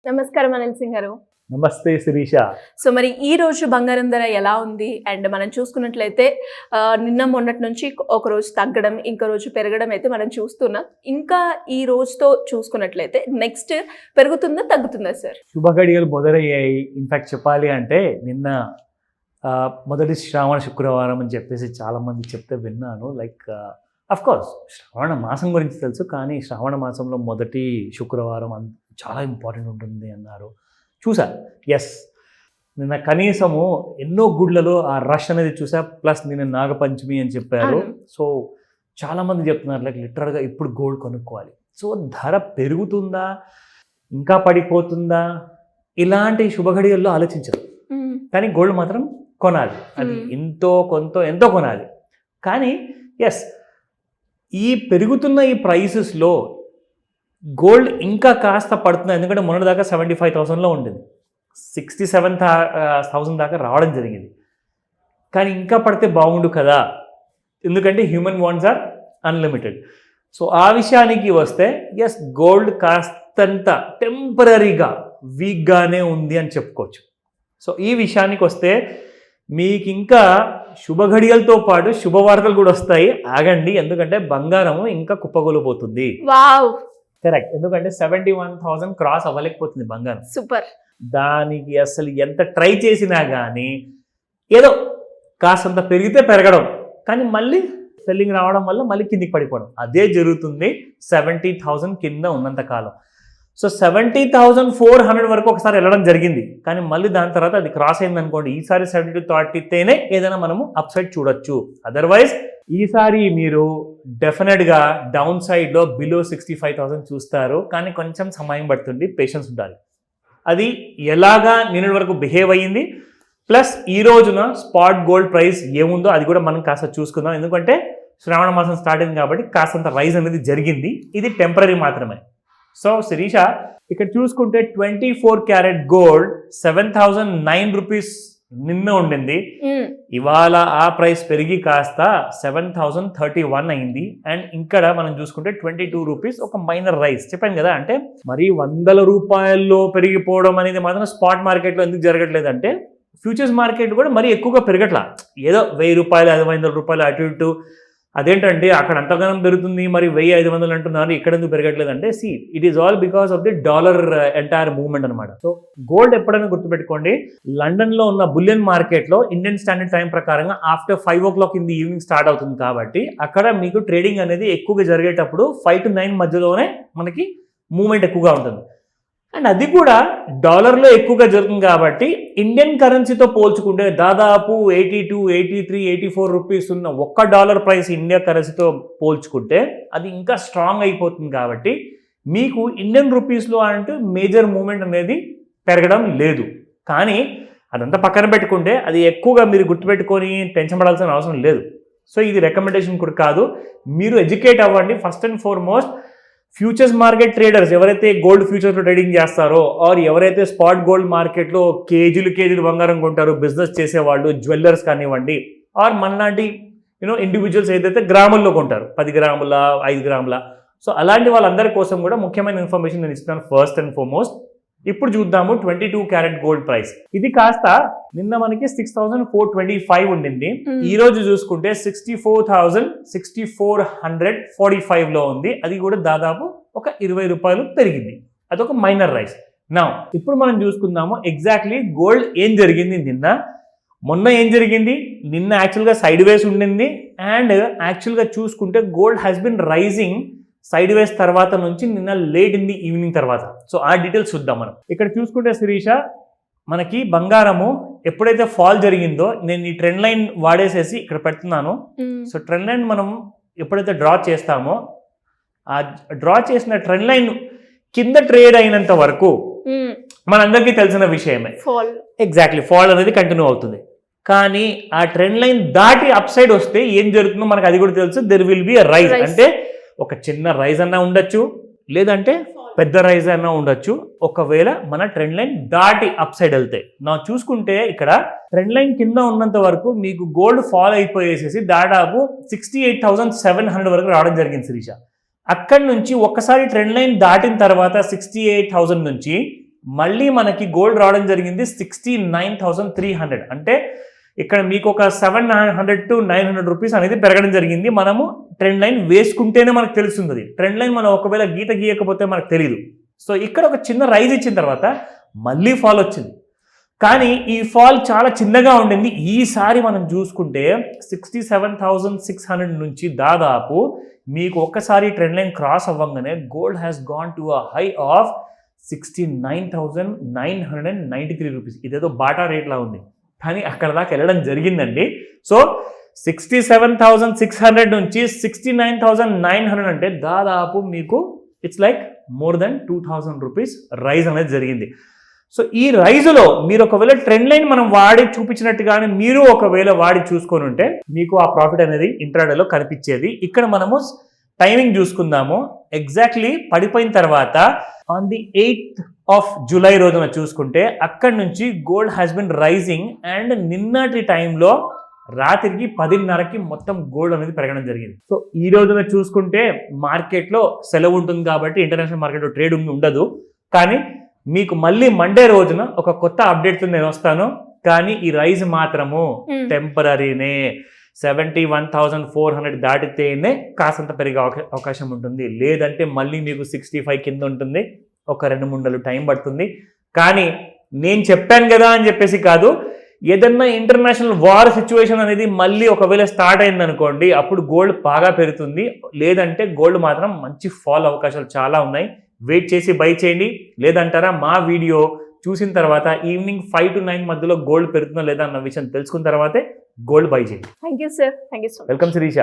నమస్కారం అనిల్ సింగ్ గారు. నమస్తే శిరీష. సో మరి ఈ రోజు బంగారం ధర ఎలా ఉంది? అండ్ మనం చూసుకున్నట్లయితే నిన్న మొన్నటి నుంచి ఒక రోజు తగ్గడం, ఇంకో రోజు పెరగడం అయితే మనం చూస్తున్నాం. ఇంకా ఈ రోజుతో చూసుకున్నట్లయితే నెక్స్ట్ పెరుగుతుందా తగ్గుతుందా సార్? శుభగడియలు మొదలయ్యాయి. ఇన్ఫాక్ట్ చెప్పాలి అంటే నిన్న మొదటి శ్రావణ శుక్రవారం అని చెప్పేసి చాలామంది చెప్తే విన్నాను. లైక్ కోర్స్ శ్రావణ మాసం గురించి తెలుసు, కానీ శ్రావణ మాసంలో మొదటి శుక్రవారం చాలా ఇంపార్టెంట్ ఉంటుంది అన్నారు. చూసా, ఎస్, నిన్న కనీసము ఎన్నో గుడ్లలో ఆ రష్ అనేది చూసా. ప్లస్ నిన్న నాగపంచమి అని చెప్పారు. సో చాలామంది చెప్తున్నారు లైక్ లిటరల్గా ఇప్పుడు గోల్డ్ కొనుక్కోవాలి. సో ధర పెరుగుతుందా, ఇంకా పడిపోతుందా, ఇలాంటి శుభఘడియల్లో ఆలోచించరు. కానీ గోల్డ్ మాత్రం కొనాలి. అది ఎంతో కొనాలి. కానీ ఎస్, ఈ పెరుగుతున్న ఈ ప్రైసెస్లో గోల్డ్ ఇంకా కాస్త పడుతుంది. ఎందుకంటే మొన్నటిదాకా 75,000లో ఉండేది, 67,000 దాకా రావడం జరిగింది. కానీ ఇంకా పడితే బాగుండు కదా, ఎందుకంటే human wants are unlimited. So ఆ విషయానికి వస్తే ఎస్, గోల్డ్ కాస్తంత టెంపరీగా వీక్గానే ఉంది అని చెప్పుకోవచ్చు. సో ఈ విషయానికి వస్తే మీకు ఇంకా శుభఘడియలతో పాటు శుభవార్తలు కూడా వస్తాయి. ఆగండి, ఎందుకంటే బంగారము ఇంకా కుప్పగొలిపోతుంది. కరెక్ట్, ఎందుకంటే 71,000 క్రాస్ అవ్వలేకపోతుంది బంగారం. సూపర్. దానికి అసలు ఎంత ట్రై చేసినా కానీ ఏదో కాసంత పెరిగితే పెరగడం, కానీ మళ్ళీ సెల్లింగ్ రావడం వల్ల మళ్ళీ కిందికి పడిపోవడం, అదే జరుగుతుంది 70,000 కింద ఉన్నంత కాలం. సో 70,400 వరకు ఒకసారి వెళ్ళడం జరిగింది, కానీ మళ్ళీ దాని తర్వాత అది క్రాస్ అయింది అనుకోండి, ఈసారి 72 ఏదైనా మనము అప్ సైడ్ చూడొచ్చు. అదర్వైజ్ ఈసారి మీరు డెఫినెట్గా డౌన్ సైడ్లో బిలో 65,000 చూస్తారు. కానీ కొంచెం సమయం పడుతుంది, పేషెన్స్ ఉండాలి. అది ఎలాగా నిన్నటి వరకు బిహేవ్ అయ్యింది, ప్లస్ ఈ రోజున స్పాట్ గోల్డ్ ప్రైస్ ఏముందో అది కూడా మనం కాస్త చూసుకుందాం. ఎందుకంటే శ్రావణ మాసం స్టార్ట్ అయింది కాబట్టి కాస్తంత రైజ్ అనేది జరిగింది. ఇది టెంపరీ మాత్రమే. సో శిరీష, ఇక్కడ చూసుకుంటే 24 క్యారెట్ గోల్డ్ 7,009 రూపీస్ నిన్న ఉండింది. ఇవాళ ఆ ప్రైస్ పెరిగి కాస్త 7,031 అయింది. అండ్ ఇక్కడ మనం చూసుకుంటే 22 రూపీస్ ఒక మైనర్ రైస్. చెప్పాను కదా, అంటే మరి 100 రూపాయల్లో పెరిగిపోవడం అనేది మాత్రం స్పాట్ మార్కెట్లో ఎందుకు జరగట్లేదంటే ఫ్యూచర్స్ మార్కెట్ కూడా మరీ ఎక్కువగా పెరగట్లా. ఏదో 1,000 రూపాయలు 500 రూపాయలు అటు ఇటు. అదేంటంటే అక్కడ అంతగానం పెరుగుతుంది, మరి 1,500 అంటున్నారు, ఇక్కడ ఎందుకు పెరగట్లేదంటే it is all because of the dollar entire movement అనమాట. సో గోల్డ్ ఎప్పుడైనా గుర్తుపెట్టుకోండి, లండన్లో ఉన్న బులియన్ మార్కెట్లో ఇండియన్ స్టాండర్డ్ టైం ప్రకారంగా after 5 o'clock in the evening start అవుతుంది. కాబట్టి అక్కడ మీకు ట్రేడింగ్ అనేది ఎక్కువగా జరిగేటప్పుడు 5 to 9 మధ్యలోనే మనకి మూవ్మెంట్ ఎక్కువగా ఉంటుంది. అండ్ అది కూడా డాలర్లో ఎక్కువగా జరుగుతుంది కాబట్టి ఇండియన్ కరెన్సీతో పోల్చుకుంటే దాదాపు 82, 83, 84 రూపీస్ ఉన్న $1 ప్రైస్ ఇండియా కరెన్సీతో పోల్చుకుంటే అది ఇంకా స్ట్రాంగ్ అయిపోతుంది. కాబట్టి మీకు ఇండియన్ రూపీస్లో అంటే మేజర్ మూవ్మెంట్ అనేది పెరగడం లేదు. కానీ అదంతా పక్కన పెట్టుకుంటే అది ఎక్కువగా మీరు గుర్తుపెట్టుకొని టెన్షన్ పడాల్సిన అవసరం లేదు. సో ఇది రికమెండేషన్ కూడా కాదు, మీరు ఎడ్యుకేట్ అవ్వండి. First and foremost futures market traders ఎవరైతే గోల్డ్ ఫ్యూచర్స్లో ట్రేడింగ్ చేస్తారో, ఆర్ ఎవరైతే స్పాట్ గోల్డ్ మార్కెట్లో కేజీలు బంగారం కొంటారో, బిజినెస్ చేసేవాళ్ళు, జ్యువెల్లర్స్ కానివ్వండి, ఆర్ మనలాంటి ఇండివిజువల్స్ ఏదైతే గ్రాముల్లో కొంటారు, 10 గ్రాముల 5 గ్రాముల, సో అలాంటి వాళ్ళందరి కోసం కూడా ముఖ్యమైన ఇన్ఫర్మేషన్ నేను ఇస్తున్నాను. ఫస్ట్ అండ్ ఫార్మోస్ట్ ఇప్పుడు చూద్దాము 22 క్యారెట్ గోల్డ్ ప్రైస్. ఇది కాస్త నిన్న మనకి 6,425 ఉండింది. ఈ రోజు చూసుకుంటే 64,445 లో ఉంది. అది కూడా దాదాపు ఒక 20 రూపాయలు పెరిగింది. అదొక మైనర్ రైస్. నా ఇప్పుడు మనం చూసుకుందాము ఎగ్జాక్ట్లీ గోల్డ్ ఏం జరిగింది మొన్న ఏం జరిగింది. నిన్న యాక్చువల్గా సైడ్ వేస్ ఉండింది. అండ్ యాక్చువల్గా చూసుకుంటే gold has been rising sideways తర్వాత నుంచి నిన్న లేట్ ఇన్ ది ఈవినింగ్ తర్వాత. సో ఆ డీటెయిల్స్ చూద్దాం మనం. ఇక్కడ చూసుకుంటే శిరీష, మనకి బంగారము ఎప్పుడైతే ఫాల్ జరిగిందో, నేను ఈ ట్రెండ్ లైన్ వాడేసేసి ఇక్కడ పెడుతున్నాను. సో ట్రెండ్ లైన్ మనం ఎప్పుడైతే డ్రా చేస్తామో, ఆ డ్రా చేసిన ట్రెండ్ లైన్ కింద ట్రేడ్ అయినంత వరకు మనందరికీ తెలిసిన విషయమే, ఎగ్జాక్ట్లీ ఫాల్ అనేది కంటిన్యూ అవుతుంది. కానీ ఆ ట్రెండ్ లైన్ దాటి అప్ సైడ్ వస్తే ఏం జరుగుతుందో మనకు అది కూడా తెలుసు. There will be a rise. అంటే ఒక చిన్న రైజ్ అన్నా ఉండొచ్చు, లేదంటే పెద్ద రైజ్ అన్నా ఉండొచ్చు, ఒకవేళ మన ట్రెండ్ లైన్ దాటి అప్ సైడ్ వెళ్తే. నా చూసుకుంటే ఇక్కడ ట్రెండ్ లైన్ కింద ఉన్నంత వరకు మీకు గోల్డ్ ఫాల్ అయిపోయేసేసి దాదాపు 68,700 వరకు రావడం జరిగింది శిరీష. అక్కడి నుంచి ఒక్కసారి ట్రెండ్ లైన్ దాటిన తర్వాత 68,000 నుంచి మళ్ళీ మనకి గోల్డ్ రావడం జరిగింది 69,300. అంటే ఇక్కడ మీకు ఒక 700 to 900 రూపీస్ అనేది పెరగడం జరిగింది. మనము ట్రెండ్ లైన్ వేసుకుంటేనే మనకు తెలుస్తుంది. ట్రెండ్ లైన్ మనం ఒకవేళ గీత గీయకపోతే మనకు తెలియదు. సో ఇక్కడ ఒక చిన్న రైజ్ ఇచ్చిన తర్వాత మళ్ళీ ఫాల్ వచ్చింది. కానీ ఈ ఫాల్ చాలా చిన్నగా ఉండింది. ఈసారి మనం చూసుకుంటే 67,600 నుంచి దాదాపు మీకు ఒక్కసారి ట్రెండ్ లైన్ క్రాస్ అవ్వగానే gold has gone to a high of 69,993 rupees. ఇదేదో బాటా రేట్లా ఉంది, కానీ అక్కడ దాకా వెళ్ళడం జరిగిందండి. సో 67,600 నుంచి 69,900 అంటే దాదాపు మీకు it's like more than 2,000 rupees rise అనేది జరిగింది. సో ఈ రైజులో మీరు ఒకవేళ ట్రెండ్ లైన్ మనం వాడి చూపించినట్టుగానే మీరు ఒకవేళ వాడి చూసుకొని ఉంటే మీకు ఆ ప్రాఫిట్ అనేది ఇంట్రాడేలో కనిపించేది. ఇక్కడ మనము టైమింగ్ చూసుకుందాము. ఎగ్జాక్ట్లీ పడిపోయిన తర్వాత on the 8th of July రోజున చూసుకుంటే అక్కడి నుంచి gold has been rising and నిన్నటి టైంలో రాత్రికి 10:30కి మొత్తం గోల్డ్ అనేది పెరగడం జరిగింది. సో ఈ రోజున చూసుకుంటే మార్కెట్లో సెలవు ఉంటుంది కాబట్టి ఇంటర్నేషనల్ మార్కెట్లో ట్రేడ్ ఉండదు. కానీ మీకు మళ్ళీ మండే రోజున ఒక కొత్త అప్డేట్తో నేను వస్తాను. కానీ ఈ రైజ్ మాత్రము టెంపరీనే. 71,400 దాటితేనే కాసంత పెరిగే అవకాశం ఉంటుంది. లేదంటే మళ్ళీ మీకు 65 కింద ఉంటుంది. ఒక 2-3 నెలలు టైం పడుతుంది. కానీ నేను చెప్పాను కదా అని చెప్పేసి కాదు, ఏదన్నా ఇంటర్నేషనల్ వార్ సిచ్యువేషన్ అనేది మళ్ళీ ఒకవేళ స్టార్ట్ అయింది అనుకోండి, అప్పుడు గోల్డ్ బాగా పెరుగుతుంది. లేదంటే గోల్డ్ మాత్రం మంచి ఫాల్ అవకాశాలు చాలా ఉన్నాయి. వెయిట్ చేసి బై చేయండి. లేదంటారా మా వీడియో చూసిన తర్వాత ఈవినింగ్ 5 to 9 మధ్యలో గోల్డ్ పెరుగుతుందా లేదా అన్న విషయం తెలుసుకున్న తర్వాతే గోల్డ్ బై చేయండి. Thank you sir. Thank you so much. Welcome Sirisha.